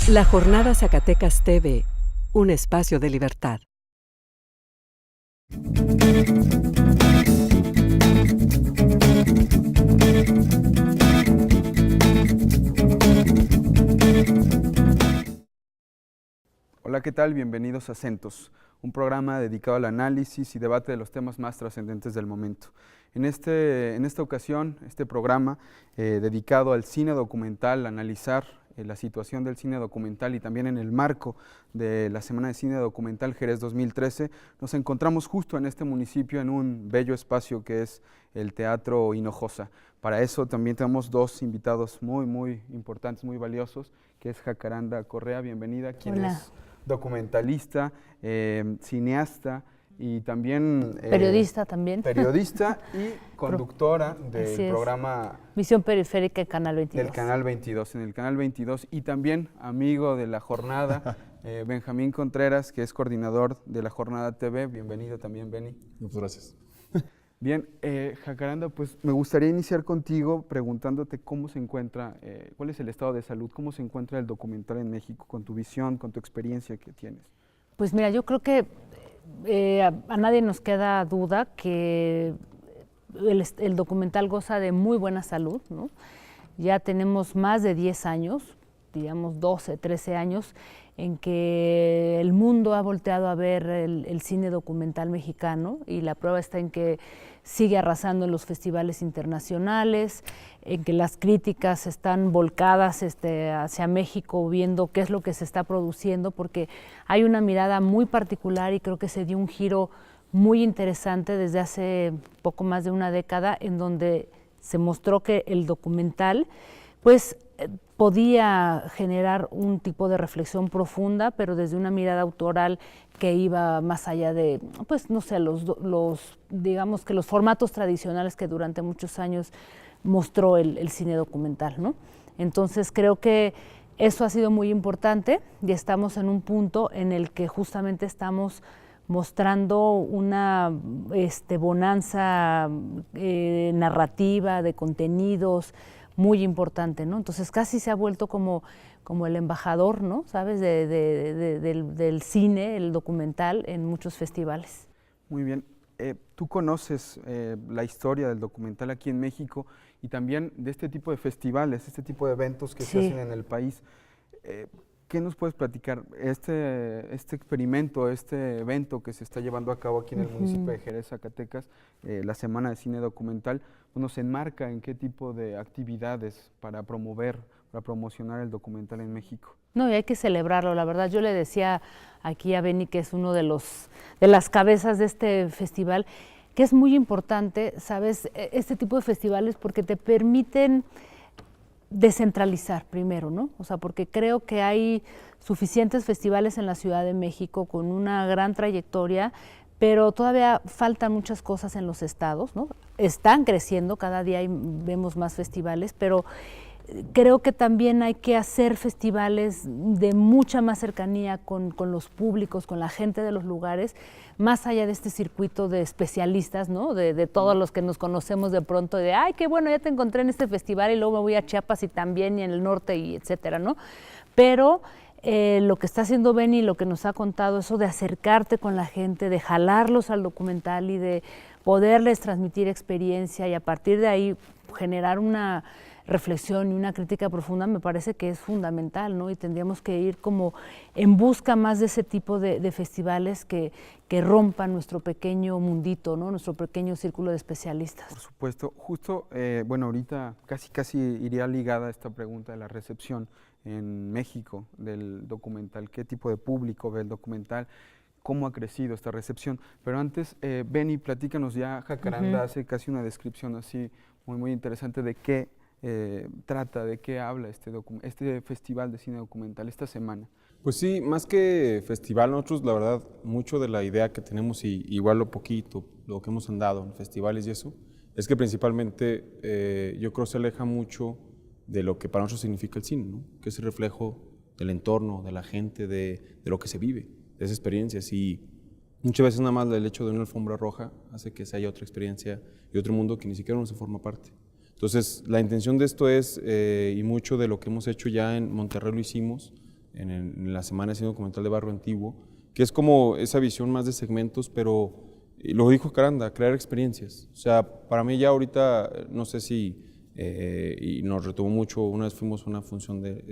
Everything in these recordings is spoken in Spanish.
La Jornada Zacatecas TV, un espacio de libertad. Hola, ¿qué tal? Bienvenidos a Acentos, un programa dedicado al análisis y debate de los temas más trascendentes del momento. En esta ocasión, este programa dedicado al cine documental, a analizar la situación del cine documental y también en el marco de la Semana de Cine Documental Jerez 2013, nos encontramos justo en este municipio, en un bello espacio que es el Teatro Hinojosa. Para eso también tenemos dos invitados muy importantes, muy valiosos, que es Jacaranda Correa, bienvenida, quien es documentalista, cineasta y también periodista y conductora del programa Visión Periférica en Canal 22. Del Canal 22, en el Canal 22, y también amigo de la jornada, Benjamín Contreras, que es coordinador de la Jornada TV. Bienvenido también, Beni. Muchas gracias. Bien, Jacaranda, pues me gustaría iniciar contigo preguntándote cómo se encuentra, cuál es el estado de salud, cómo se encuentra el documental en México, con tu visión, con tu experiencia que tienes. Pues mira, yo creo que a nadie nos queda duda que el documental goza de muy buena salud, ¿no? Ya tenemos más de 10 años, digamos 12, 13 años, en que el mundo ha volteado a ver el cine documental mexicano, y la prueba está en que sigue arrasando en los festivales internacionales, en que las críticas están volcadas hacia México, viendo qué es lo que se está produciendo, porque hay una mirada muy particular y creo que se dio un giro muy interesante desde hace poco más de una década, en donde se mostró que el documental pues podía generar un tipo de reflexión profunda, pero desde una mirada autoral que iba más allá de, pues no sé, digamos que los formatos tradicionales que durante muchos años mostró el cine documental, ¿no? Entonces creo que eso ha sido muy importante y estamos en un punto en el que justamente estamos mostrando una bonanza narrativa de contenidos muy importante, ¿no? Entonces casi se ha vuelto como el embajador, ¿no? ¿Sabes? Del cine, el documental en muchos festivales. Muy bien. Tú conoces la historia del documental aquí en México y también de este tipo de festivales, este tipo de eventos que se hacen en el país. ¿Qué nos puedes platicar? Este experimento, este evento que se está llevando a cabo aquí en el municipio de Jerez, Zacatecas, la Semana de Cine Documental, ¿se enmarca en qué tipo de actividades para promocionar el documental en México? No, y hay que celebrarlo, la verdad. Yo le decía aquí a Beni, que es uno de las cabezas de este festival, que es muy importante, ¿sabes?, este tipo de festivales, porque te permiten descentralizar primero, ¿no? O sea, porque creo que hay suficientes festivales en la Ciudad de México con una gran trayectoria, pero todavía faltan muchas cosas en los estados, ¿no? Están creciendo, cada día vemos más festivales, pero creo que también hay que hacer festivales de mucha más cercanía con los públicos, con la gente de los lugares, más allá de este circuito de especialistas, ¿no? De todos los que nos conocemos de pronto, de ay, qué bueno, ya te encontré en este festival y luego me voy a Chiapas y también y en el norte y etcétera, ¿no? Pero lo que está haciendo Beni, lo que nos ha contado, eso de acercarte con la gente, de jalarlos al documental y de poderles transmitir experiencia y a partir de ahí generar una reflexión y una crítica profunda, me parece que es fundamental, ¿no? Y tendríamos que ir como en busca más de ese tipo de festivales que rompan nuestro pequeño mundito, ¿no? Nuestro pequeño círculo de especialistas. Por supuesto. Justo, bueno, ahorita casi iría ligada a esta pregunta de la recepción en México del documental. ¿Qué tipo de público ve el documental? ¿Cómo ha crecido esta recepción? Pero antes, Beni, platícanos ya, Jacaranda hace casi una descripción así muy interesante de qué trata, de qué habla este festival de cine documental esta semana. Pues sí, más que festival, nosotros la verdad, mucho de la idea que tenemos, y igual lo poquito, lo que hemos andado en festivales y eso, es que principalmente yo creo se aleja mucho de lo que para nosotros significa el cine, ¿no? Que es el reflejo del entorno, de la gente, de lo que se vive, de esas experiencias. Y muchas veces nada más el hecho de una alfombra roja hace que se haya otra experiencia y otro mundo que ni siquiera uno se forma parte. Entonces, la intención de esto es, y mucho de lo que hemos hecho ya en Monterrey lo hicimos, en la semana de cine documental de Barrio Antiguo, que es como esa visión más de segmentos, pero lo dijo Caranda, crear experiencias. O sea, para mí ya ahorita, no sé si, y nos retuvo mucho, una vez fuimos a una función de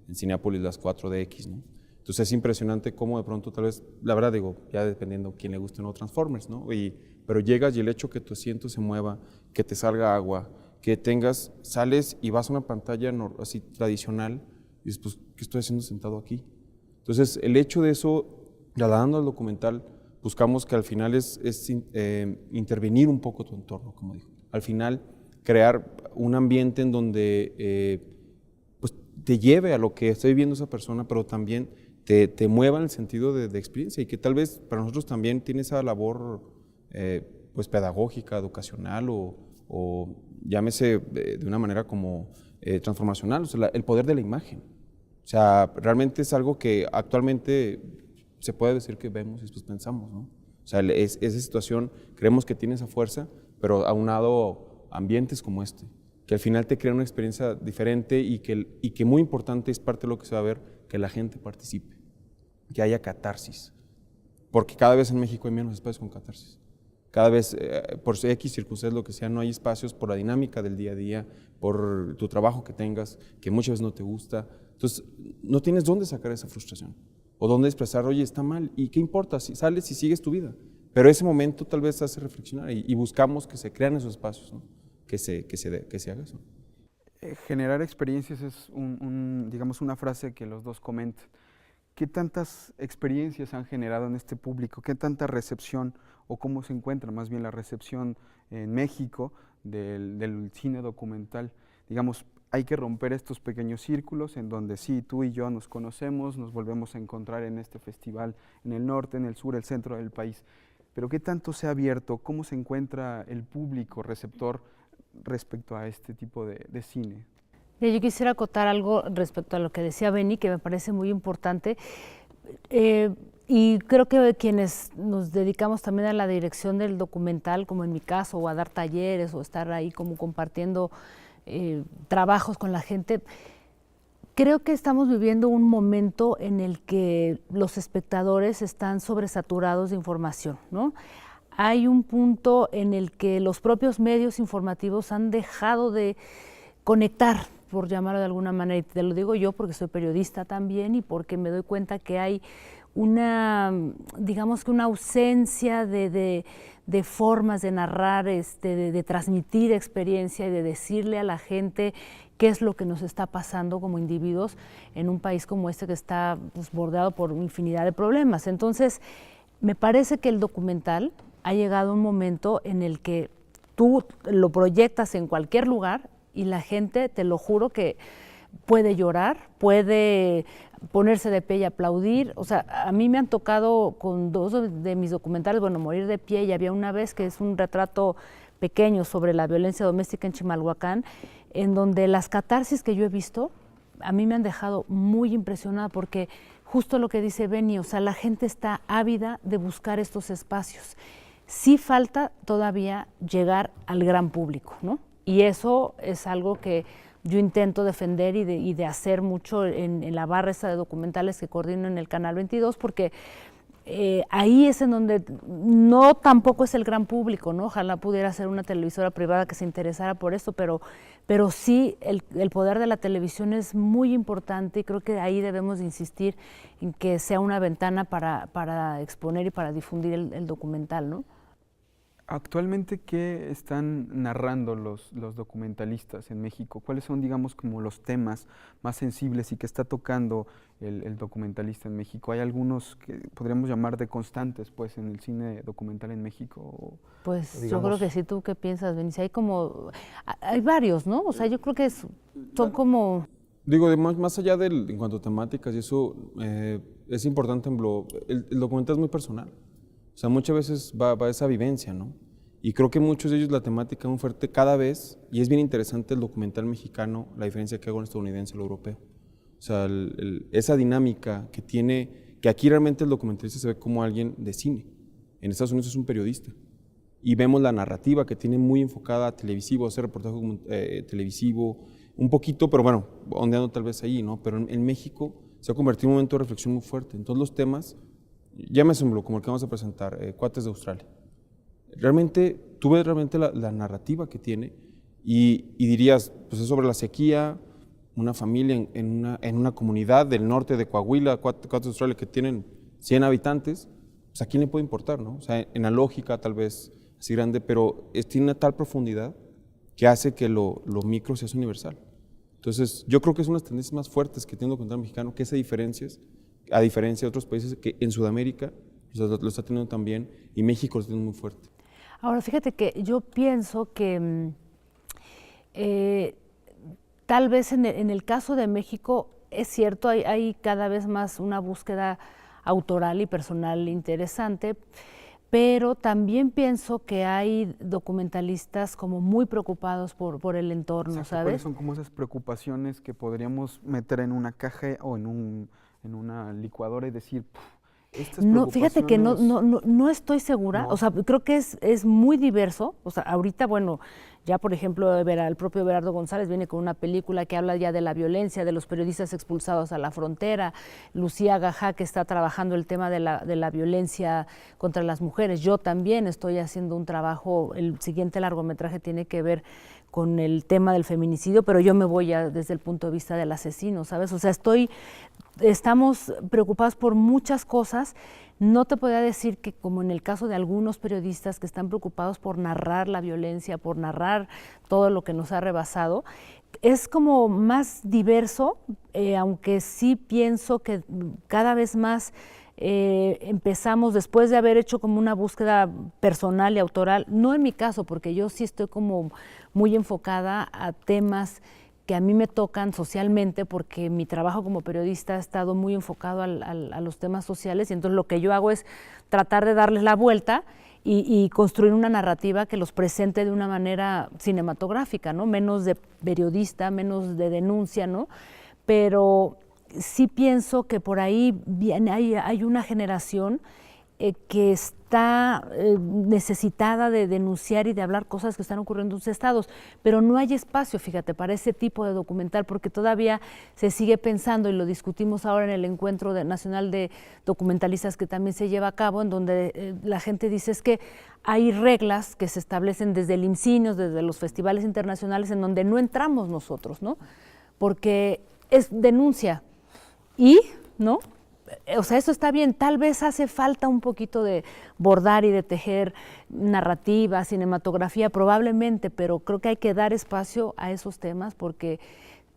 en Cinépolis, las 4DX, ¿no? Entonces es impresionante cómo de pronto tal vez, la verdad digo, ya dependiendo quién le guste o no Transformers, ¿no? Pero llegas y el hecho que tu asiento se mueva, que te salga agua, que sales y vas a una pantalla así tradicional y dices, pues, ¿qué estoy haciendo sentado aquí? Entonces el hecho de eso, trasladando al documental, buscamos que al final es intervenir un poco tu entorno, como dijo. Al final crear un ambiente en donde pues, te lleve a lo que está viviendo esa persona, pero también te mueva en el sentido de experiencia y que tal vez para nosotros también tiene esa labor pues pedagógica, educacional o llámese de una manera como transformacional, o sea, el poder de la imagen. O sea, realmente es algo que actualmente se puede decir que vemos y después pensamos, ¿no? O sea, esa situación creemos que tiene esa fuerza, pero aunado ambientes como este, que al final te crea una experiencia diferente y que muy importante es parte de lo que se va a ver, que la gente participe, que haya catarsis, porque cada vez en México hay menos espacios con catarsis. Cada vez, por X circunstancias, lo que sea, no hay espacios por la dinámica del día a día, por tu trabajo que tengas, que muchas veces no te gusta. Entonces, no tienes dónde sacar esa frustración o dónde expresar, oye, está mal, ¿y qué importa? Si sales y sigues tu vida. Pero ese momento tal vez te hace reflexionar y buscamos que se crean esos espacios, ¿no? que se haga eso. Generar experiencias es digamos, una frase que los dos comentan. ¿Qué tantas experiencias han generado en este público? ¿Qué tanta recepción o cómo se encuentra más bien la recepción en México del cine documental? Digamos, hay que romper estos pequeños círculos en donde sí, tú y yo nos conocemos, nos volvemos a encontrar en este festival en el norte, en el sur, el centro del país. Pero ¿qué tanto se ha abierto? ¿Cómo se encuentra el público receptor respecto a este tipo de cine? Yo quisiera acotar algo respecto a lo que decía Benny, que me parece muy importante. Y creo que quienes nos dedicamos también a la dirección del documental, como en mi caso, o a dar talleres, o estar ahí como compartiendo trabajos con la gente, creo que estamos viviendo un momento en el que los espectadores están sobresaturados de información, ¿no? Hay un punto en el que los propios medios informativos han dejado de conectar, por llamarlo de alguna manera, y te lo digo yo porque soy periodista también y porque me doy cuenta que hay digamos que una ausencia de formas de narrar, de transmitir experiencia y de decirle a la gente qué es lo que nos está pasando como individuos en un país como este que está pues, bordeado por infinidad de problemas. Entonces, me parece que el documental ha llegado a un momento en el que tú lo proyectas en cualquier lugar y la gente, te lo juro, que puede llorar, puede ponerse de pie y aplaudir. O sea, a mí me han tocado con dos de mis documentales, bueno, Morir de pie, y había una vez que es un retrato pequeño sobre la violencia doméstica en Chimalhuacán, en donde las catarsis que yo he visto, a mí me han dejado muy impresionada porque justo lo que dice Benny, o sea, la gente está ávida de buscar estos espacios. Sí falta todavía llegar al gran público, ¿no? Y eso es algo que yo intento defender y de hacer mucho en la barra esta de documentales que coordino en el Canal 22, porque ahí es en donde no tampoco es el gran público, ¿no? Ojalá pudiera ser una televisora privada que se interesara por esto, pero sí el poder de la televisión es muy importante y creo que ahí debemos de insistir en que sea una ventana para exponer y para difundir el documental, ¿no? Actualmente, ¿qué están narrando los documentalistas en México? ¿Cuáles son, digamos, como los temas más sensibles y que está tocando el documentalista en México? ¿Hay algunos que podríamos llamar de constantes, pues, en el cine documental en México? Pues yo creo que sí. ¿Tú qué piensas, Benicio? Hay varios, ¿no? O sea, yo creo que son como... Digo, más allá en cuanto a temáticas y eso, es importante, el documental es muy personal. O sea, muchas veces va esa vivencia, ¿no? Y creo que muchos de ellos la temática es muy fuerte cada vez, y es bien interesante el documental mexicano, la diferencia que hago en el estadounidense y el europeo. O sea, esa dinámica que tiene, que aquí realmente el documentalista se ve como alguien de cine. En Estados Unidos es un periodista. Y vemos la narrativa que tiene muy enfocada a televisivo, a hacer reportaje televisivo, un poquito, pero bueno, ondeando tal vez ahí, ¿no? Pero en México se ha convertido en un momento de reflexión muy fuerte. Entonces los temas, llámeselo como el que vamos a presentar, Cuates de Australia. Realmente, tú ves realmente la narrativa que tiene y dirías, pues es sobre la sequía, una familia en una comunidad del norte de Coahuila, Cuates de Australia, que tienen 100 habitantes, pues a quién le puede importar, ¿no? O sea, en la lógica tal vez así grande, pero tiene una tal profundidad que hace que lo micro sea universal. Entonces, yo creo que es una de las tendencias más fuertes que tiene el documental mexicano, que esas diferencias, a diferencia de otros países que en Sudamérica lo está teniendo también y México lo está teniendo muy fuerte. Ahora, fíjate que yo pienso que tal vez en el caso de México, es cierto, hay cada vez más una búsqueda autoral y personal interesante, pero también pienso que hay documentalistas como muy preocupados por el entorno, O sea, ¿sabes? ¿cuáles son como esas preocupaciones que podríamos meter en una caja o en una licuadora y decir, estas No, fíjate que preocupaciones... no estoy segura, No. o sea, creo que es muy diverso, o sea, ahorita, bueno, ya por ejemplo, el propio Everardo González viene con una película que habla ya de la violencia, de los periodistas expulsados a la frontera, Lucía Gajá, que está trabajando el tema de la violencia contra las mujeres, yo también estoy haciendo un trabajo, el siguiente largometraje tiene que ver con el tema del feminicidio, pero yo me voy desde el punto de vista del asesino, ¿sabes? O sea, estamos preocupados por muchas cosas. No te podría decir que, como en el caso de algunos periodistas que están preocupados por narrar la violencia, por narrar todo lo que nos ha rebasado, es como más diverso, aunque sí pienso que cada vez más empezamos, después de haber hecho como una búsqueda personal y autoral, no en mi caso, porque yo sí estoy como muy enfocada a temas que a mí me tocan socialmente, porque mi trabajo como periodista ha estado muy enfocado a los temas sociales, y entonces lo que yo hago es tratar de darles la vuelta y construir una narrativa que los presente de una manera cinematográfica, ¿no? Menos de periodista, menos de denuncia, ¿no? Pero sí pienso que por ahí hay una generación que está necesitada de denunciar y de hablar cosas que están ocurriendo en sus estados, pero no hay espacio, fíjate, para ese tipo de documental, porque todavía se sigue pensando, y lo discutimos ahora en el Encuentro Nacional de Documentalistas que también se lleva a cabo, en donde la gente dice es que hay reglas que se establecen desde el IMCINEOS, desde los festivales internacionales, en donde no entramos nosotros, ¿no? Porque es denuncia y, ¿no? O sea, eso está bien, tal vez hace falta un poquito de bordar y de tejer narrativa, cinematografía, probablemente, pero creo que hay que dar espacio a esos temas porque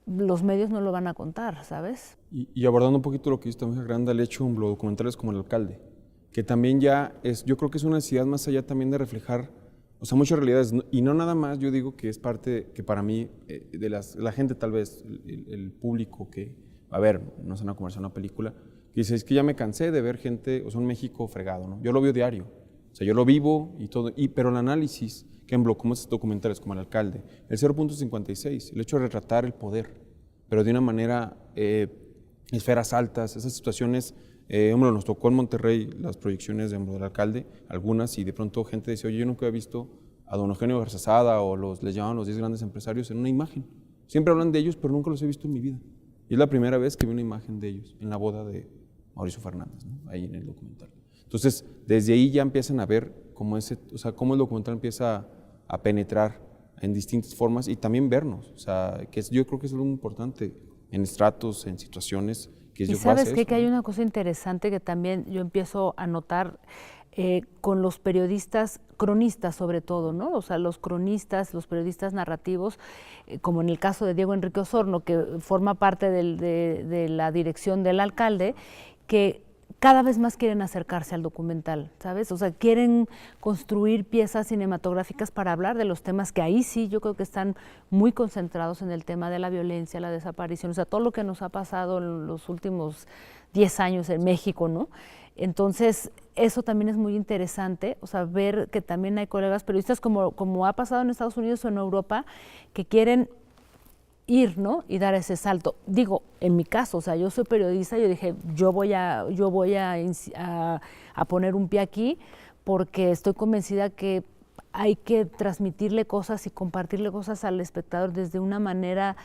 los medios no lo van a contar, ¿sabes? Y abordando un poquito lo que dice también Granda, el hecho en documentales como El Alcalde, que también ya es, yo creo que es una necesidad más allá también de reflejar, o sea, muchas realidades, y no nada más, yo digo que es parte que para mí, de la gente tal vez, el público que, a ver, no se van a conversar una película, que dice, es que ya me cansé de ver gente, o sea, un México fregado, ¿no? Yo lo veo diario, o sea, yo lo vivo y todo, pero el análisis, que ejemplo, como estos documentales, como El Alcalde, el 0.56, el hecho de retratar el poder, pero de una manera, esferas altas, esas situaciones, hombre, nos tocó en Monterrey las proyecciones del Alcalde, algunas, y de pronto gente dice, oye, yo nunca he visto a don Eugenio Garzazada o les llaman los 10 grandes empresarios en una imagen. Siempre hablan de ellos, pero nunca los he visto en mi vida. Y es la primera vez que vi una imagen de ellos en la boda de Mauricio Fernández, ¿no? Ahí en el documental. Entonces, desde ahí ya empiezan a ver cómo el documental empieza a penetrar en distintas formas y también vernos. O sea, yo creo que es algo muy importante en estratos, en situaciones. Y sabes qué, que hay una cosa interesante que también yo empiezo a notar con los periodistas, cronistas sobre todo, ¿no? O sea, los cronistas, los periodistas narrativos, como en el caso de Diego Enrique Osorno, que forma parte de la dirección del Alcalde, que cada vez más quieren acercarse al documental, ¿sabes? O sea, quieren construir piezas cinematográficas para hablar de los temas que ahí sí yo creo que están muy concentrados en el tema de la violencia, la desaparición, o sea, todo lo que nos ha pasado en los últimos 10 años en México, ¿no? Entonces, eso también es muy interesante, o sea, ver que también hay colegas periodistas, como ha pasado en Estados Unidos o en Europa, que quieren ir, ¿no? Y dar ese salto. Digo, en mi caso, o sea, yo soy periodista, yo dije, yo voy a poner un pie aquí porque estoy convencida que hay que transmitirle cosas y compartirle cosas al espectador desde una manera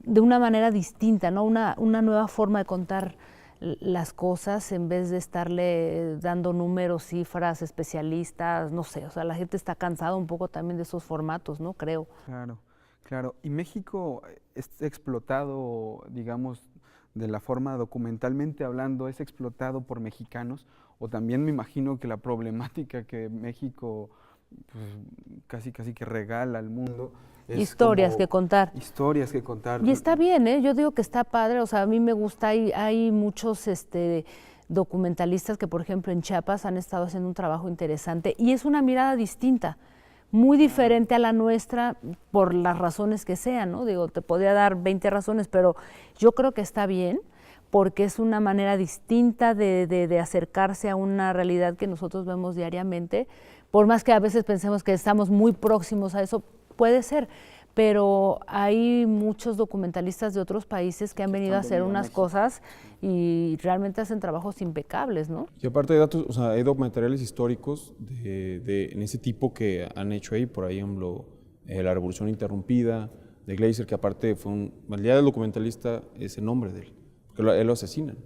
de una manera distinta, ¿no? Una nueva forma de contar las cosas en vez de estarle dando números, cifras, especialistas, no sé, o sea, la gente está cansada un poco también de esos formatos, ¿no? Creo. Claro, claro. ¿Y México es explotado, digamos, de la forma documentalmente hablando, es explotado por mexicanos? O también me imagino que la problemática que México pues, casi que regala al mundo es Historias como que contar. historias que contar. Y está bien, ¿eh? Yo digo que está padre, o sea, a mí me gusta, hay muchos documentalistas que, por ejemplo, en Chiapas han estado haciendo un trabajo interesante y es una mirada distinta, muy diferente a la nuestra por las razones que sean, ¿no? Digo, te podría dar 20 razones, pero yo creo que está bien porque es una manera distinta de acercarse a una realidad que nosotros vemos diariamente, por más que a veces pensemos que estamos muy próximos a eso, puede ser, pero hay muchos documentalistas de otros países que han venido a hacer unas cosas y realmente hacen trabajos impecables, ¿no? Y aparte de datos, o sea, hay documentales históricos en ese tipo que han hecho ahí, por ejemplo, La Revolución Interrumpida, de Glaser, que aparte fue el día del documentalista es el nombre de él, porque él lo asesinan.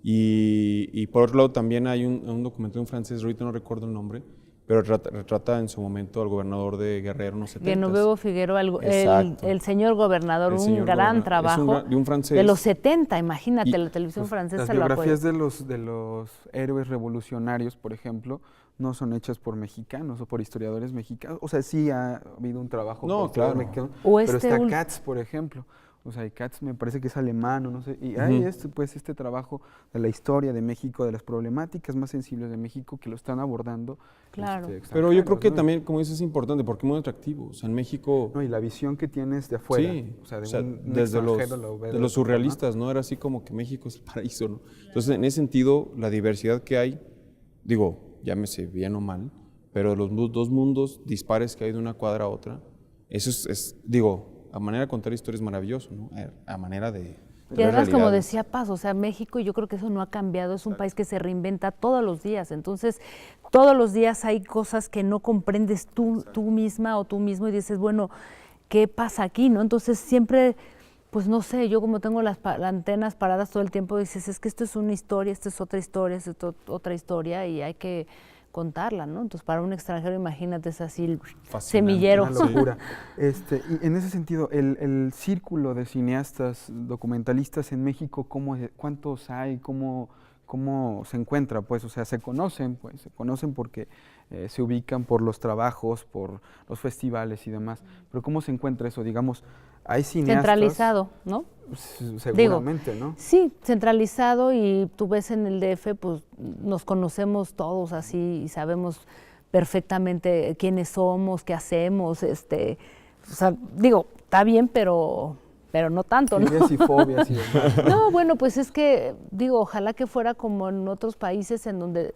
Y por otro lado también hay un documental de un francés, ahorita no recuerdo el nombre, pero retrata en su momento al gobernador de Guerrero en los 70s. Genoveva Figueroa, el señor gobernador, gran trabajo de un francés. de los 70, imagínate, la televisión francesa lo apoya. Las biografías de los héroes revolucionarios, por ejemplo, no son hechas por mexicanos o por historiadores mexicanos. O sea, sí ha habido un trabajo por historiadores mexicanos, pero está Katz, por ejemplo. O sea, Katz me parece que es alemán, o no sé, y hay este trabajo de la historia de México, de las problemáticas más sensibles de México que lo están abordando. Claro. Pero yo creo que también, como dices, es importante porque es muy atractivo. O sea, en México... No, y la visión que tienes de afuera. Sí, o sea, desde los surrealistas, ¿no? Era así como que México es el paraíso, ¿no? Entonces, en ese sentido, la diversidad que hay, digo, llámese bien o mal, pero los dos mundos dispares que hay de una cuadra a otra, eso digo, a manera de contar historias es maravilloso, ¿no? A manera de... Y además, como decía Paz, o sea, México, yo creo que eso no ha cambiado, es un país que se reinventa todos los días, entonces todos los días hay cosas que no comprendes tú misma o tú mismo y dices, bueno, ¿qué pasa aquí, no? Entonces siempre, pues no sé, yo como tengo las antenas paradas todo el tiempo, dices, es que esto es una historia, esto es otra historia, esto es otra historia y hay que contarla, ¿no? Entonces, para un extranjero, imagínate, es así el semillero. Una locura. Y en ese sentido, el círculo de cineastas documentalistas en México, ¿cuántos hay? ¿Cómo se encuentra? Pues, o sea, se conocen porque se ubican por los trabajos, por los festivales y demás. Pero ¿cómo se encuentra eso? Digamos, hay cineastas... Centralizado, ¿no? Seguramente, ¿no? Sí, centralizado y tú ves en el DF, pues nos conocemos todos así y sabemos perfectamente quiénes somos, qué hacemos, o sea, digo, está bien, pero no tanto, ¿no? Filias y fobias y demás. No, bueno, pues es que, digo, ojalá que fuera como en otros países en donde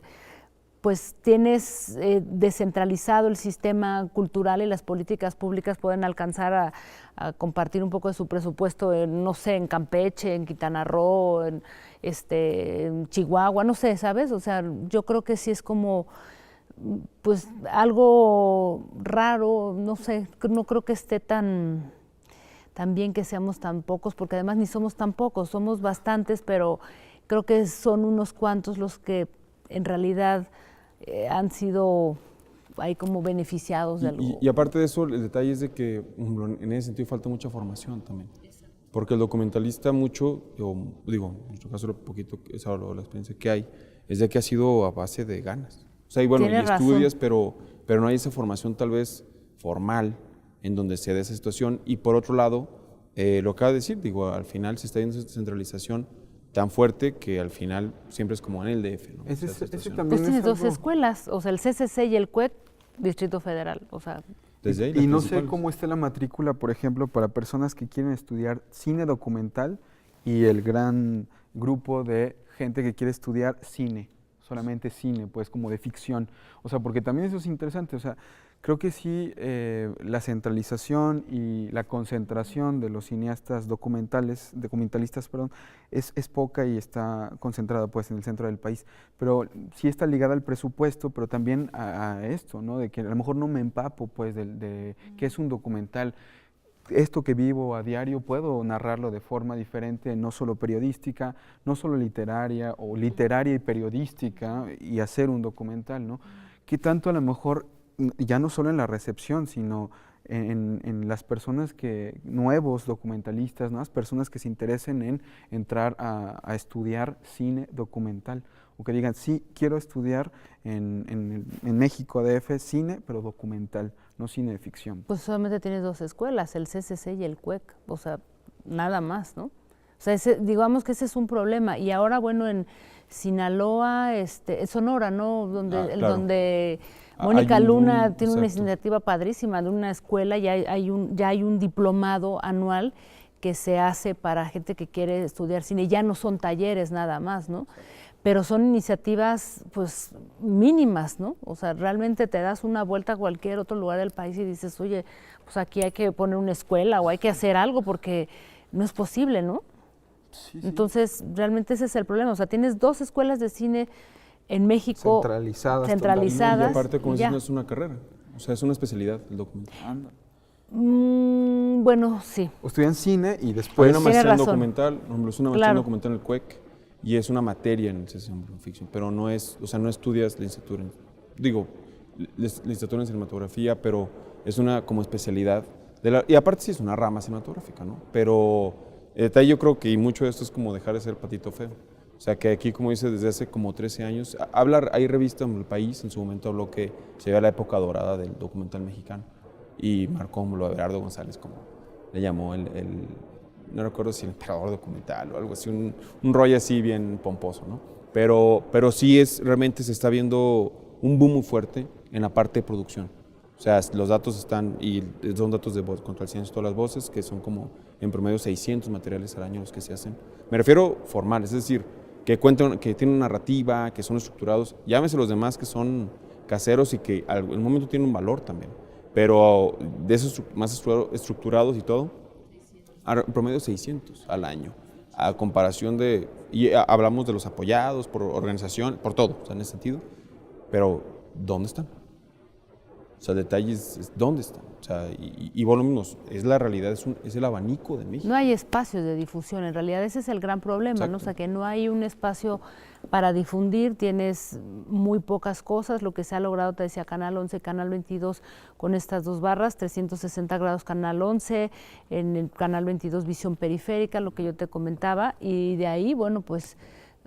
pues tienes descentralizado el sistema cultural y las políticas públicas pueden alcanzar a compartir un poco de su presupuesto, no sé, en Campeche, en Quintana Roo, en Chihuahua, no sé, ¿sabes? O sea, yo creo que sí es como, pues, algo raro, no sé, no creo que esté tan bien que seamos tan pocos, porque además ni somos tan pocos, somos bastantes, pero creo que son unos cuantos los que en realidad han sido ahí como beneficiados de algo. Y aparte de eso, el detalle es de que en ese sentido falta mucha formación también. Porque el documentalista mucho, digo, en nuestro caso lo poquito, la experiencia que hay, es de que ha sido a base de ganas. O sea, y bueno, y estudias, pero no hay esa formación tal vez formal en donde se dé esa situación. Y por otro lado, lo acaba de decir, digo, al final se está viendo esa centralización tan fuerte que al final siempre es como en el DF, ¿no? Ese también pues tienes es dos algo... escuelas, o sea, el CCC y el CUEC, Distrito Federal, o sea... Desde ahí, y no sé cómo está la matrícula, por ejemplo, para personas que quieren estudiar cine documental y el gran grupo de gente que quiere estudiar cine, solamente cine, pues como de ficción. O sea, porque también eso es interesante, o sea, creo que sí, la centralización y la concentración de los cineastas documentalistas, es poca y está concentrada pues en el centro del país, pero sí está ligada al presupuesto, pero también a esto, ¿no? De que a lo mejor no me empapo pues de qué es un documental. esto que vivo a diario puedo narrarlo de forma diferente, no solo periodística, no solo literaria o literaria y periodística y hacer un documental, ¿no? ¿Qué tanto a lo mejor, ya no solo en la recepción, sino en las personas nuevos documentalistas, nuevas personas que se interesen en entrar a estudiar cine documental? O que digan, sí, quiero estudiar en México DF cine, pero documental, no cine de ficción. Pues solamente tienes 2 escuelas, el CCC y el CUEC, o sea, nada más, ¿no? O sea, digamos que ese es un problema. Y ahora, bueno, en Sinaloa, Sonora, ¿no? Donde, claro. donde Mónica Luna tiene una exacto. iniciativa padrísima de una escuela, ya hay un diplomado anual que se hace para gente que quiere estudiar cine, ya no son talleres nada más, ¿no? Pero son iniciativas pues mínimas, ¿no? O sea, realmente te das una vuelta a cualquier otro lugar del país y dices, oye, pues aquí hay que poner una escuela o hay que hacer algo porque no es posible, ¿no? Sí, Entonces, realmente ese es el problema. O sea, tienes 2 escuelas de cine en México centralizadas. Y aparte, como ya. dices, no es una carrera, o sea, es una especialidad el documental. Anda. Bueno, sí. Estudian cine y Hay después... una maestría en razón. documental, por ejemplo, es una maestría en documental en el CUEC y es una materia en sesión de ficción, pero no es, o sea, no estudias licenciatura, licenciatura en cinematografía, pero es una como especialidad, y aparte sí es una rama cinematográfica, ¿no? Pero el detalle yo creo que y mucho de esto es como dejar de ser patito feo. O sea, que aquí, como dice, desde hace como 13 años, hay revistas en El País, en su momento habló que se veía la época dorada del documental mexicano y marcó como lo de Everardo González, como le llamó no recuerdo si el emperador documental o algo así, un rollo así bien pomposo, ¿no? Pero sí realmente se está viendo un boom muy fuerte en la parte de producción. O sea, los datos están, y son datos de voz, contra el silencio de todas las voces, que son como en promedio 600 materiales al año los que se hacen. Me refiero formales, es decir, que cuentan, que tienen narrativa, que son estructurados, llámese los demás que son caseros y que en un momento tienen un valor también. Pero de esos más estructurados y todo, en promedio 600 al año, a comparación hablamos de los apoyados por organización, por todo, o sea, en ese sentido, pero ¿dónde están? O sea, detalles, ¿dónde están? O sea, y volvemos, es la realidad, es el abanico de México. No hay espacios de difusión, en realidad ese es el gran problema, ¿no? O sea, que no hay un espacio para difundir, tienes muy pocas cosas, lo que se ha logrado, te decía, Canal 11, Canal 22, con estas 2 barras, 360 grados Canal 11, en el Canal 22 Visión Periférica, lo que yo te comentaba, y de ahí, bueno, pues,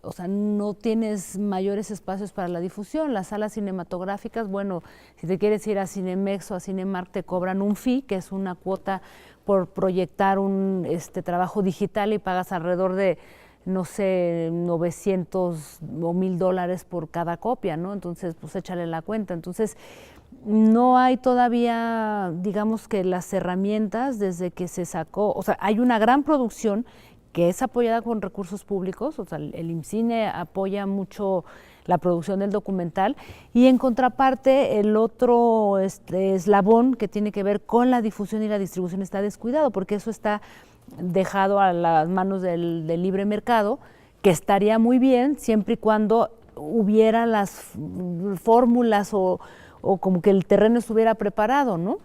o sea, no tienes mayores espacios para la difusión. Las salas cinematográficas, bueno, si te quieres ir a Cinemex o a Cinemark, te cobran un fee, que es una cuota por proyectar un trabajo digital y pagas alrededor de, no sé, 900 o $1,000 por cada copia, ¿no? Entonces, pues échale la cuenta. Entonces, no hay todavía, digamos que las herramientas desde que se sacó, o sea, hay una gran producción que es apoyada con recursos públicos, o sea, el IMCINE apoya mucho la producción del documental, y en contraparte el otro eslabón que tiene que ver con la difusión y la distribución está descuidado, porque eso está dejado a las manos del libre mercado, que estaría muy bien siempre y cuando hubiera las fórmulas o como que el terreno estuviera preparado, ¿no?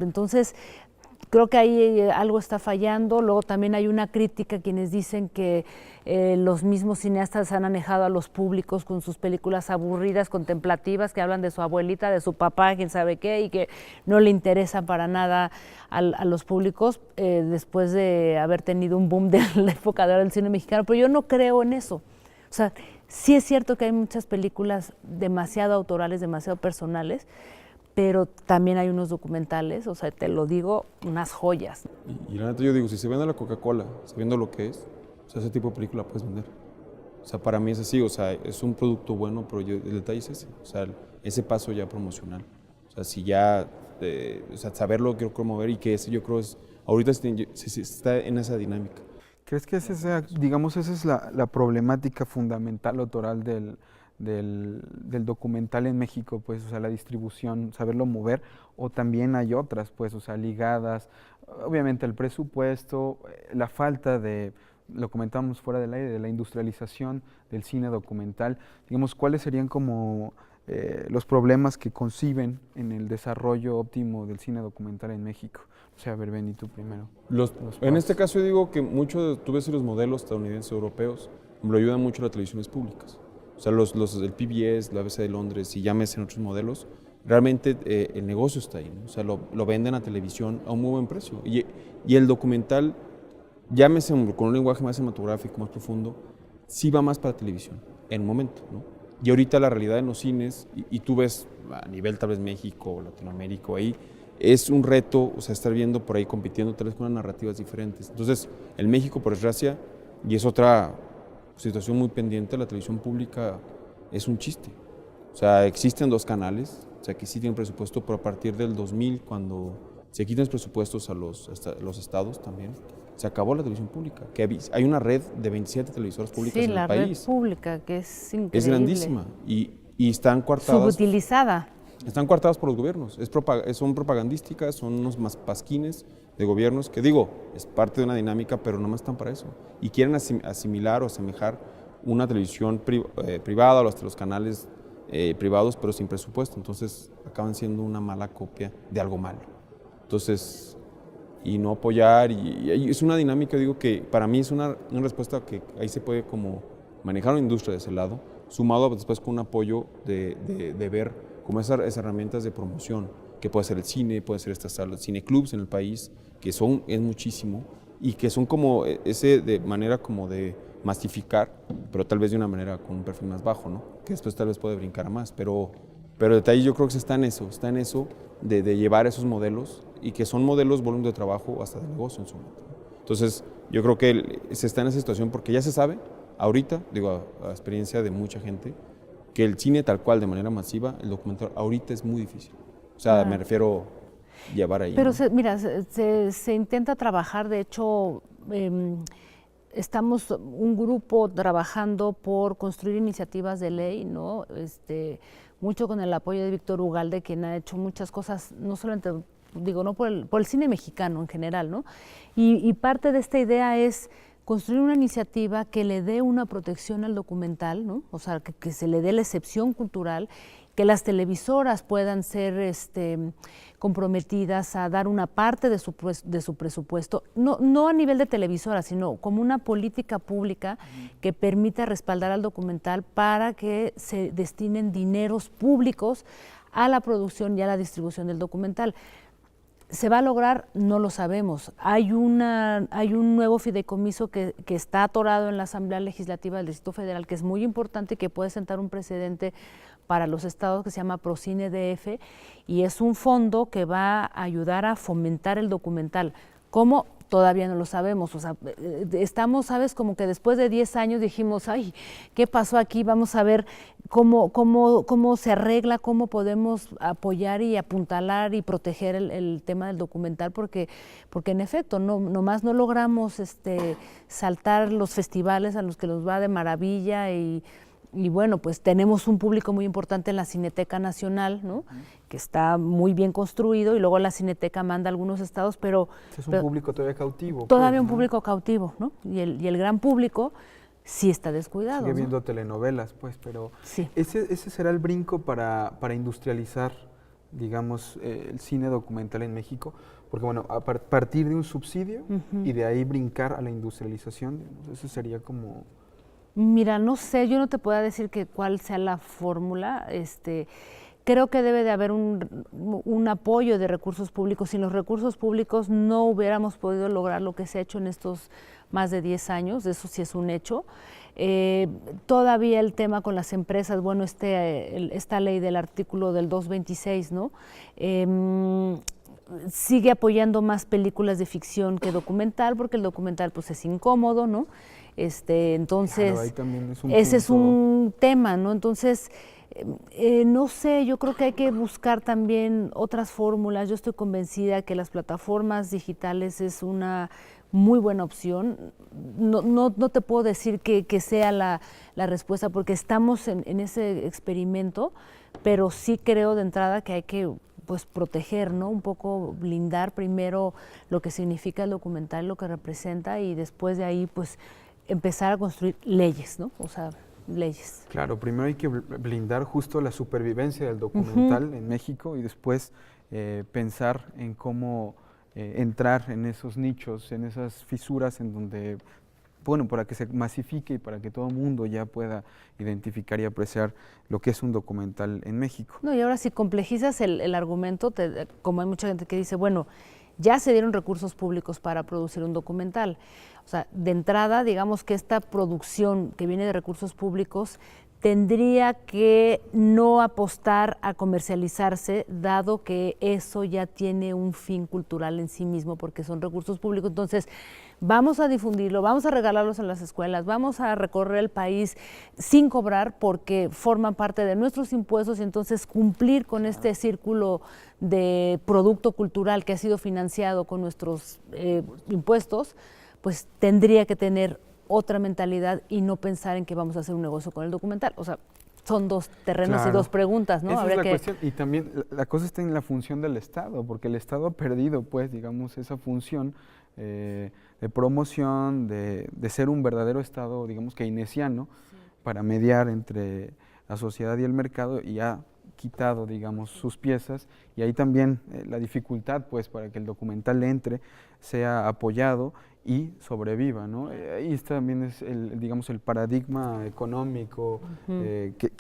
Entonces, creo que ahí algo está fallando. Luego también hay una crítica a quienes dicen que los mismos cineastas han anejado a los públicos con sus películas aburridas, contemplativas, que hablan de su abuelita, de su papá, quién sabe qué, y que no le interesa para nada a los públicos después de haber tenido un boom de la época de oro del cine mexicano. Pero yo no creo en eso. O sea, sí es cierto que hay muchas películas demasiado autorales, demasiado personales, pero también hay unos documentales, o sea, te lo digo, unas joyas. Y la neta yo digo, si se vende la Coca-Cola, sabiendo lo que es, o sea, ese tipo de película puedes vender. O sea, para mí es así, o sea, es un producto bueno, pero el detalle es ese, o sea, ese paso ya promocional. O sea, si ya, o sea, saberlo quiero promover y que ese yo creo es, ahorita se está en esa dinámica. ¿Crees que esa es la problemática fundamental autoral del documental en México, pues, o sea, la distribución, saberlo mover, o también hay otras, pues, o sea, ligadas, obviamente el presupuesto, la falta de, lo comentamos fuera del aire, de la industrialización del cine documental, digamos, ¿cuáles serían como los problemas que conciben en el desarrollo óptimo del cine documental en México. O sea, a ver, Benny, tú primero. En este caso yo digo que tú ves los modelos estadounidenses europeos, lo ayudan mucho las televisiones públicas. O sea, el PBS, la BBC de Londres y llámese en otros modelos, realmente el negocio está ahí, ¿no? O sea, lo venden a televisión a un muy buen precio. Y el documental, llámese con un lenguaje más cinematográfico, más profundo, sí va más para televisión, en un momento, ¿no? Y ahorita la realidad en los cines, y tú ves a nivel tal vez México o Latinoamérica, ahí es un reto, o sea, estar viendo por ahí compitiendo tal vez con unas narrativas diferentes. Entonces, en México, por desgracia, y es otra situación muy pendiente, la televisión pública es un chiste. O sea, existen 2 canales, o sea, que sí tienen presupuesto, pero a partir del 2000, cuando se quitan los presupuestos a los estados también, se acabó la televisión pública. Que hay una red de 27 televisoras públicas en el país. Sí, la red pública, que es increíble. Es grandísima y están coartadas. Subutilizada. Están coartadas por los gobiernos. Son propagandísticas, son unos más pasquines de gobiernos que, digo, es parte de una dinámica, pero no más están para eso. Y quieren asimilar o asemejar una televisión privada o los canales privados, pero sin presupuesto. Entonces acaban siendo una mala copia de algo malo. Entonces, y no apoyar, y es una dinámica, digo, que para mí es una respuesta que ahí se puede como manejar una industria de ese lado, sumado después con un apoyo de ver como esas herramientas de promoción, que puede ser el cine, puede ser estas salas, cineclubs en el país, que es muchísimo, y que son como de manera como de mastificar, pero tal vez de una manera con un perfil más bajo, ¿no? Que después tal vez puede brincar a más, pero el detalle yo creo que está en eso de llevar esos modelos, y que son modelos volumen de trabajo hasta de negocio en su momento. Entonces, yo creo que se está en esa situación porque ya se sabe, ahorita, digo, a experiencia de mucha gente, que el cine tal cual, de manera masiva, el documental, ahorita es muy difícil. O sea, me refiero llevar ahí. Pero, ¿no? mira, se intenta trabajar, de hecho, estamos un grupo trabajando por construir iniciativas de ley, ¿no? Mucho con el apoyo de Víctor Ugalde, quien ha hecho muchas cosas, no solamente, digo, no por el cine mexicano en general, ¿no? Y parte de esta idea es construir una iniciativa que le dé una protección al documental, ¿no? O sea, que se le dé la excepción cultural, que las televisoras puedan ser comprometidas a dar una parte de su presupuesto, no a nivel de televisora, sino como una política pública que permita respaldar al documental para que se destinen dineros públicos a la producción y a la distribución del documental. ¿Se va a lograr? No lo sabemos. Hay un nuevo fideicomiso que está atorado en la Asamblea Legislativa del Distrito Federal, que es muy importante y que puede sentar un precedente para los estados, que se llama Procine DF, y es un fondo que va a ayudar a fomentar el documental. ¿Cómo? Todavía no lo sabemos. O sea, estamos, ¿sabes? Como que después de 10 años dijimos, ay, ¿qué pasó aquí? Vamos a ver cómo se arregla, cómo podemos apoyar y apuntalar y proteger el tema del documental, porque en efecto, nomás no logramos saltar los festivales a los que nos va de maravilla y bueno, pues tenemos un público muy importante en la Cineteca Nacional, ¿no? Que está muy bien construido, y luego la Cineteca manda a algunos estados, pero... Es un público todavía cautivo. Todavía pues, un ¿no? público cautivo, ¿no? Y el gran público sí está descuidado. Sigue ¿no? viendo telenovelas, pues, pero Sí. ese será el brinco para industrializar, digamos, el cine documental en México, porque bueno, a partir de un subsidio y de ahí brincar a la industrialización, digamos, eso sería como... Mira, no sé, yo no te puedo decir cuál sea la fórmula. Creo que debe de haber un apoyo de recursos públicos. Sin los recursos públicos no hubiéramos podido lograr lo que se ha hecho en estos más de 10 años, eso sí es un hecho. Todavía el tema con las empresas, bueno, esta ley del artículo del 226, ¿no? Sigue apoyando más películas de ficción que documental, porque el documental pues es incómodo, ¿no? Entonces, Claro, ahí también es un ese es punto. un tema, ¿no? Entonces, no sé, yo creo que hay que buscar también otras fórmulas. Yo estoy convencida que las plataformas digitales es una muy buena opción. No te puedo decir que sea la respuesta, porque estamos en ese experimento, pero sí creo de entrada que hay que pues proteger, ¿no? Un poco blindar primero lo que significa el documental, lo que representa, y después de ahí pues empezar a construir leyes, ¿no? O sea, leyes. Claro, primero hay que blindar justo la supervivencia del documental en México y después pensar en cómo entrar en esos nichos, en esas fisuras en donde, bueno, para que se masifique y para que todo el mundo ya pueda identificar y apreciar lo que es un documental en México. No, y ahora si complejizas el argumento, como hay mucha gente que dice, bueno, ya se dieron recursos públicos para producir un documental. O sea, de entrada, digamos que esta producción que viene de recursos públicos tendría que no apostar a comercializarse, dado que eso ya tiene un fin cultural en sí mismo, porque son recursos públicos. Entonces, vamos a difundirlo, vamos a regalarlos en las escuelas, vamos a recorrer el país sin cobrar, porque forman parte de nuestros impuestos, y entonces cumplir con este círculo de producto cultural que ha sido financiado con nuestros impuestos, pues tendría que tener otra mentalidad y no pensar en que vamos a hacer un negocio con el documental. O sea, son dos terrenos y dos preguntas, ¿no? Esa es la cuestión. Y también la cosa está en la función del Estado, porque el Estado ha perdido, pues, digamos, esa función de promoción, de ser un verdadero Estado, digamos, keynesiano, para mediar entre la sociedad y el mercado, y ha quitado, digamos, sus piezas, y ahí también la dificultad, pues, para que el documental entre, sea apoyado y sobreviva, ¿no? Ahí también es digamos, el paradigma económico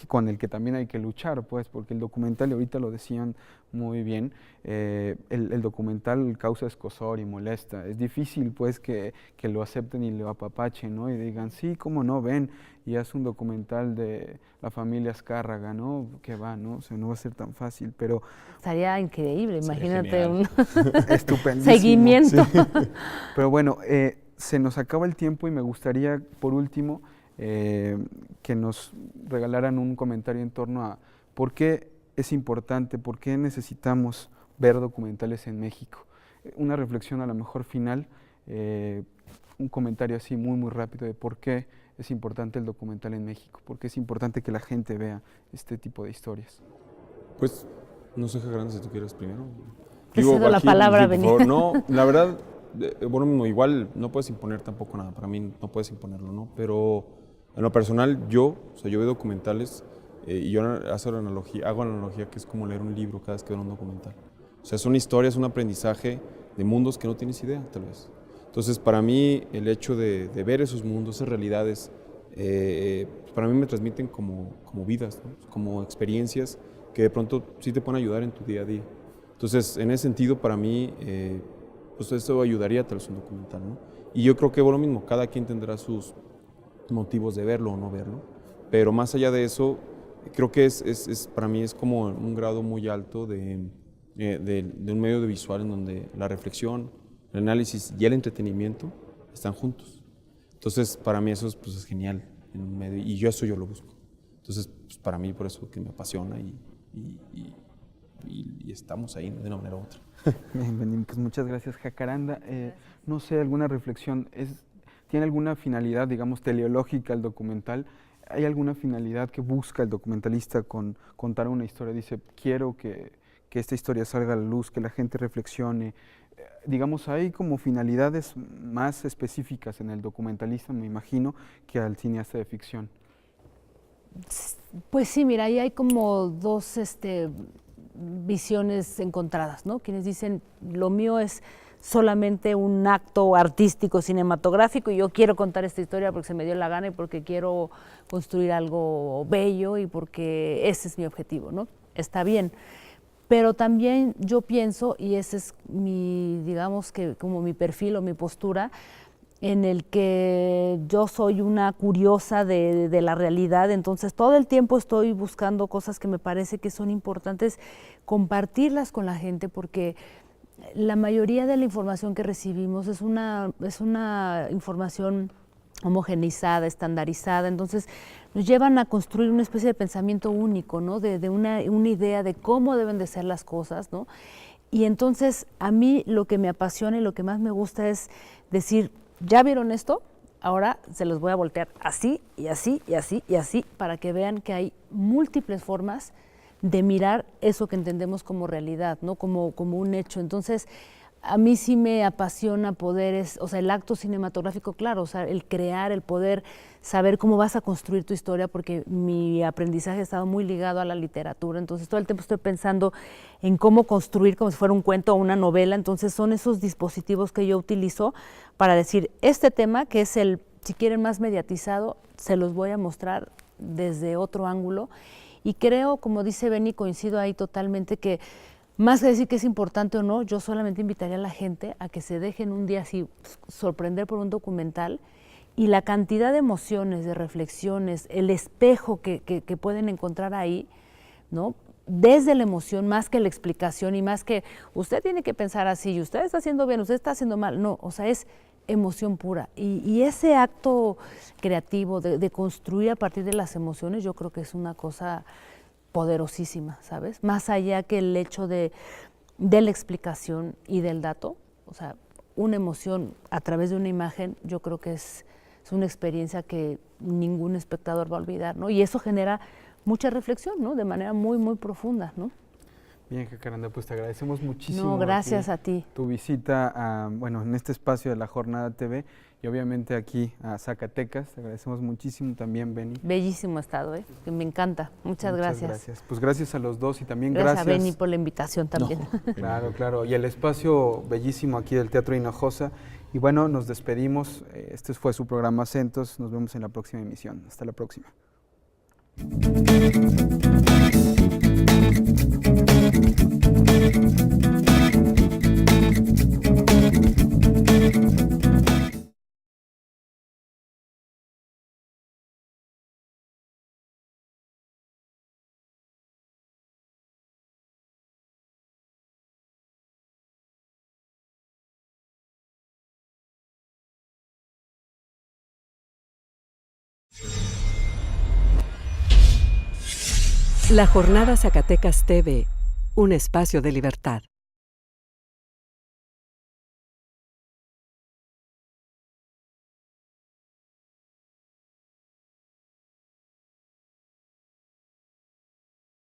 con el que también hay que luchar, pues, porque el documental, y ahorita lo decían muy bien, el documental causa escozor y molesta. Es difícil, pues, que lo acepten y lo apapachen, ¿no? Y digan, sí, cómo no, ven, y haz un documental de la familia Azcárraga, ¿no? Que va, ¿no? O sea, no va a ser tan fácil, pero... Estaría increíble, imagínate un estupendísimo. seguimiento. Sí. Pero bueno, se nos acaba el tiempo y me gustaría, por último, que nos regalaran un comentario en torno a por qué es importante, por qué necesitamos ver documentales en México. Una reflexión a lo mejor final, un comentario así muy, muy rápido de por qué es importante el documental en México, por qué es importante que la gente vea este tipo de historias. Pues, no sé, Jacaranda, si tú quieres primero. Te cedo la palabra, Benito. No, la verdad, bueno, igual no puedes imponer tampoco nada, para mí no puedes imponerlo, ¿no? Pero en lo personal, yo veo documentales y yo hago la analogía que es como leer un libro cada vez que veo un documental. O sea, son historias, un aprendizaje de mundos que no tienes idea, tal vez. Entonces, para mí, el hecho de ver esos mundos, esas realidades, para mí me transmiten como vidas, ¿no? Como experiencias que de pronto sí te pueden ayudar en tu día a día. Entonces, en ese sentido, para mí, pues eso ayudaría tal vez un documental, ¿no? Y yo creo que lo mismo, cada quien tendrá sus motivos de verlo o no verlo, pero más allá de eso, creo que para mí es como un grado muy alto de un medio visual en donde la reflexión, el análisis y el entretenimiento están juntos. Entonces, para mí eso es genial en un medio, y eso yo lo busco. Entonces, pues, para mí, por eso que me apasiona y estamos ahí de una manera u otra. Bien, pues muchas gracias, Jacaranda. No sé, alguna reflexión, ¿tiene alguna finalidad, digamos, teleológica el documental? ¿Hay alguna finalidad que busca el documentalista con contar una historia? Dice, quiero que esta historia salga a la luz, que la gente reflexione. Digamos, hay como finalidades más específicas en el documentalista, me imagino, que al cineasta de ficción. Pues sí, mira, ahí hay como dos visiones encontradas, ¿no? Quienes dicen, lo mío es solamente un acto artístico, cinematográfico, y yo quiero contar esta historia porque se me dio la gana y porque quiero construir algo bello y porque ese es mi objetivo, ¿no? Está bien. Pero también yo pienso, y ese es mi, digamos que como mi perfil o mi postura, en el que yo soy una curiosa de la realidad, entonces todo el tiempo estoy buscando cosas que me parece que son importantes compartirlas con la gente, porque la mayoría de la información que recibimos es una información homogeneizada, estandarizada, entonces nos llevan a construir una especie de pensamiento único, ¿no? de una idea de cómo deben de ser las cosas, ¿no? Y entonces a mí lo que me apasiona y lo que más me gusta es decir, ¿ya vieron esto? Ahora se los voy a voltear así y así y así y así para que vean que hay múltiples formas de mirar eso que entendemos como realidad, ¿no? Como un hecho. Entonces, a mí sí me apasiona poder, o sea, el acto cinematográfico, claro, o sea, el crear, el poder saber cómo vas a construir tu historia, porque mi aprendizaje ha estado muy ligado a la literatura, entonces todo el tiempo estoy pensando en cómo construir como si fuera un cuento o una novela, entonces son esos dispositivos que yo utilizo para decir, este tema, que es el, si quieren, más mediatizado, se los voy a mostrar desde otro ángulo, y creo, como dice Benny, coincido ahí totalmente, que más que decir que es importante o no, yo solamente invitaría a la gente a que se dejen un día así sorprender por un documental, y la cantidad de emociones, de reflexiones, el espejo que pueden encontrar ahí, ¿no? Desde la emoción, más que la explicación y más que usted tiene que pensar así, y usted está haciendo bien, usted está haciendo mal, no, o sea, es emoción pura. Y ese acto creativo de construir a partir de las emociones, yo creo que es una cosa poderosísima, ¿sabes? Más allá que el hecho de la explicación y del dato, o sea, una emoción a través de una imagen, yo creo que es una experiencia que ningún espectador va a olvidar, ¿no? Y eso genera mucha reflexión, ¿no? De manera muy, muy profunda, ¿no? Bien, Jacaranda, pues te agradecemos muchísimo. No, gracias a ti. Tu visita bueno, en este espacio de La Jornada TV y obviamente aquí a Zacatecas. Te agradecemos muchísimo también, Benny. Bellísimo estado, que me encanta. Muchas gracias. Pues gracias a los dos y también gracias gracias a Benny por la invitación también. No, claro, claro. Y el espacio bellísimo aquí del Teatro Hinojosa. Y bueno, nos despedimos. Este fue su programa Acentos. Nos vemos en la próxima emisión. Hasta la próxima. La Jornada Zacatecas TV, un espacio de libertad.